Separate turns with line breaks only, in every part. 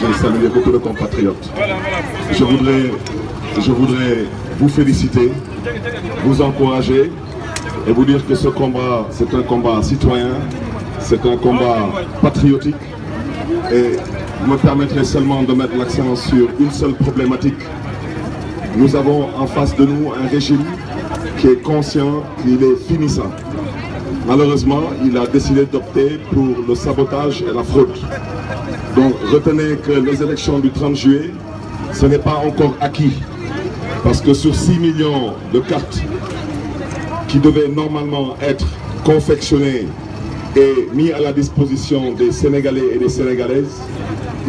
j'ai salué beaucoup de compatriotes. Je voudrais vous féliciter, vous encourager et vous dire que ce combat, c'est un combat citoyen, c'est un combat patriotique. Et vous me permettrez seulement de mettre l'accent sur une seule problématique. Nous avons en face de nous un régime qui est conscient qu'il est finissant. Malheureusement, il a décidé d'opter pour le sabotage et la fraude. Donc retenez que les élections du 30 juillet, ce n'est pas encore acquis. Parce que sur 6 millions de cartes qui devaient normalement être confectionnées et mises à la disposition des Sénégalais et des Sénégalaises,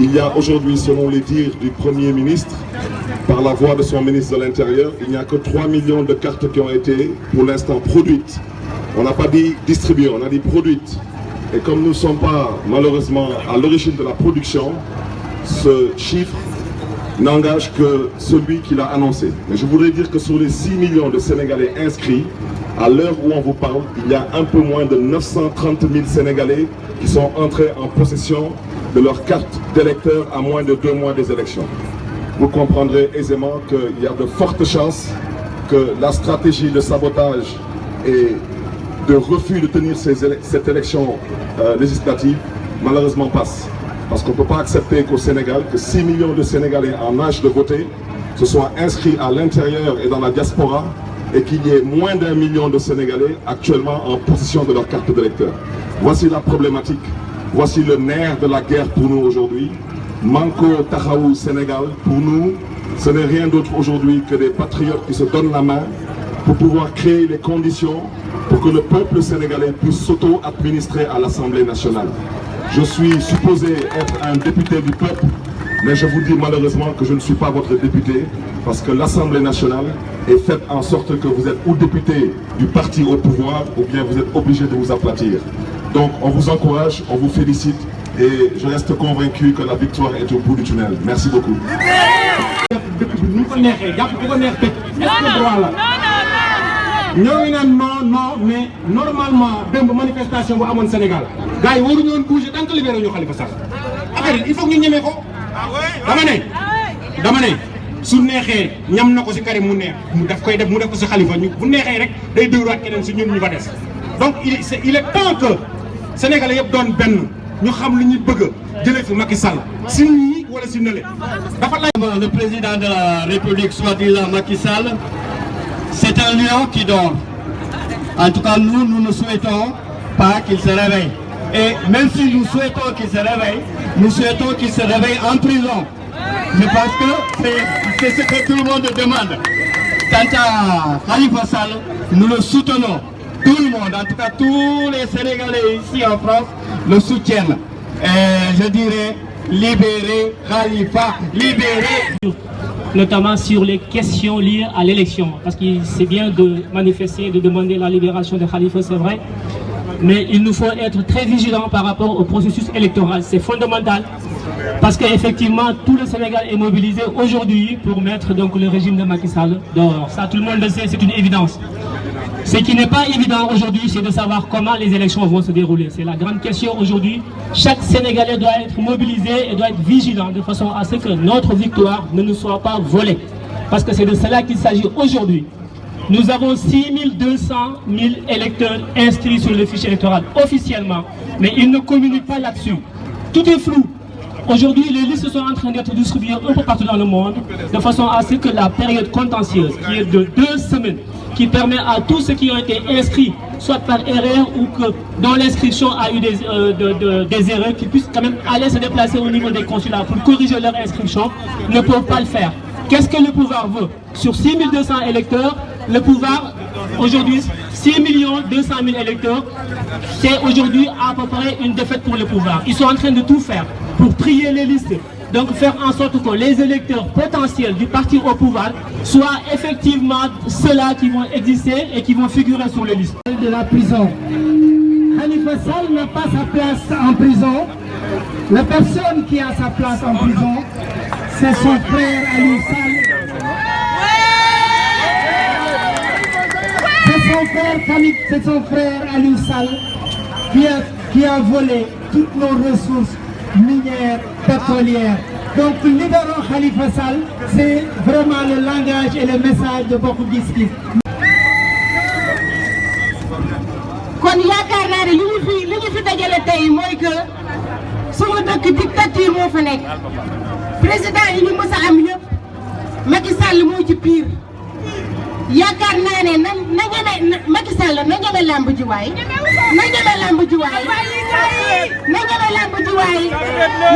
il y a aujourd'hui, selon les dires du Premier ministre, par la voix de son ministre de l'Intérieur, il n'y a que 3 millions de cartes qui ont été pour l'instant produites. On n'a pas dit distribuées, on a dit produites. Et comme nous ne sommes pas malheureusement à l'origine de la production, ce chiffre n'engage que celui qui l'a annoncé. Mais je voudrais dire que sur les 6 millions de Sénégalais inscrits, à l'heure où on vous parle, il y a un peu moins de 930 000 Sénégalais qui sont entrés en possession de leur carte d'électeur à moins de 2 mois des élections. Vous comprendrez aisément qu'il y a de fortes chances que la stratégie de sabotage et de refus de tenir cette élection législative malheureusement passe. Parce qu'on ne peut pas accepter qu'au Sénégal, que 6 millions de Sénégalais en âge de voter se soient inscrits à l'intérieur et dans la diaspora et qu'il y ait moins d'1 million de Sénégalais actuellement en possession de leur carte d'électeur. Voici la problématique, voici le nerf de la guerre pour nous aujourd'hui. Manko Tahaou Sénégal, pour nous, ce n'est rien d'autre aujourd'hui que des patriotes qui se donnent la main pour pouvoir créer les conditions pour que le peuple sénégalais puisse s'auto-administrer à l'Assemblée nationale. Je suis supposé être un député du peuple, mais je vous dis malheureusement que je ne suis pas votre député, parce que l'Assemblée nationale est faite en sorte que vous êtes ou député du parti au pouvoir, ou bien vous êtes obligé de vous aplatir. Donc on vous encourage, on vous félicite, et je reste convaincu que la victoire est au bout du tunnel. Merci beaucoup.
ñoo ngi naan non mais normalement démb manifestation bu amoon Sénégal gars yi waruñu woon bouger tant que libéré ñu Khalifa Sall affaire yi il faut que ñu ñemee ko dama ne su neexee ñam na ko si Karim mu neex mu daf koy def mu def ko si Khalifa ñu bu neexee rek day dëwraat keneen si ñun ñu fa des donc il est temps que Sénégalais yëpp doon benn ñu xam lu ñuy bëgg jëlee fi Macky Sall si ñii wala si nële dafa laaj
le président de la République soi-disant Macky Sall. C'est un lion qui dort. En tout cas, nous ne souhaitons pas qu'il se réveille. Et même si nous souhaitons qu'il se réveille, nous souhaitons qu'il se réveille en prison. Je pense que c'est ce que tout le monde demande. Quant à Khalifa Sall, nous le soutenons. Tout le monde, en tout cas tous les Sénégalais ici en France, le soutiennent. Et je dirais, libérez Khalifa, libérez.
Notamment sur les questions liées à l'élection. Parce que c'est bien de manifester, de demander la libération de Khalifa, c'est vrai. Mais il nous faut être très vigilants par rapport au processus électoral. C'est fondamental. Parce qu'effectivement, tout le Sénégal est mobilisé aujourd'hui pour mettre donc, le régime de Macky Sall dehors. Ça, tout le monde le sait, c'est une évidence. Ce qui n'est pas évident aujourd'hui, c'est de savoir comment les élections vont se dérouler. C'est la grande question aujourd'hui. Chaque Sénégalais doit être mobilisé et doit être vigilant de façon à ce que notre victoire ne nous soit pas volée. Parce que c'est de cela qu'il s'agit aujourd'hui. Nous avons 6 200 000 électeurs inscrits sur le fichier électoral officiellement, mais ils ne communiquent pas là-dessus. Tout est flou. Aujourd'hui, les listes sont en train d'être distribuées un peu partout dans le monde, de façon à ce que la période contentieuse, qui est de 2 semaines, qui permet à tous ceux qui ont été inscrits, soit par erreur ou que dont l'inscription a eu des erreurs, qu'ils puissent quand même aller se déplacer au niveau des consulats pour corriger leur inscription, ne peuvent pas le faire. Qu'est-ce que le pouvoir veut? Sur 6 200 électeurs, le pouvoir, aujourd'hui, 6 200 000 électeurs, c'est aujourd'hui à peu près une défaite pour le pouvoir. Ils sont en train de tout faire pour trier les listes. Donc faire en sorte que les électeurs potentiels du parti au pouvoir soient effectivement ceux-là qui vont exister et qui vont figurer sur les listes.
De la prison. Khalifa Sall n'a pas sa place en prison. La personne qui a sa place en prison, c'est son frère Aliou Sall. C'est son frère Aliou Sall qui a volé toutes nos ressources minières, pétrolières
Donc leaderu Khalifa Sall, c'est vraiment le langage et le message de Bokk Gis Gis.
kon yaakaar naa ne li ñu fi dajale tey mooy que suñu dëkk dictature moo fa nekk président yi ñu mës a am yëpp Macky Sall moo ci pire yaakaar naa ne na ñeme Macky Sall na ñeme làmb ji waay na ñeme làmb ji waay na ñeme làmb ji waay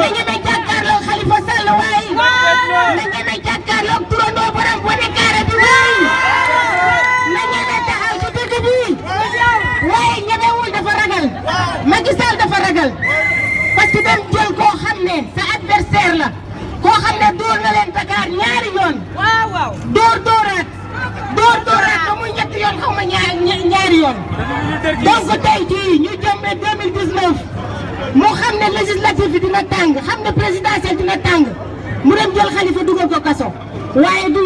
na ñeme jàkkaarloo Khalifa Sall waay na ñeme jàkkaarloo turandoo borom wane kaara bi waay na ñeme taxaw ci dëkk bi waaye ñemewul dafa ragal Macky Sall dafa ragal parce que dem jël koo xam ne sa adversaire la koo xam ne dóor na leen Dakar ñaari yoon dóoraat ba muy ñetti yoon xaw ma ñaari yoon donc tey jii ñu jëmee 2019 mu xam ne législatif yi dina tàng xam ne présidentiel dina tàng mu dem jël Khalifa dugal ko kaso waaye du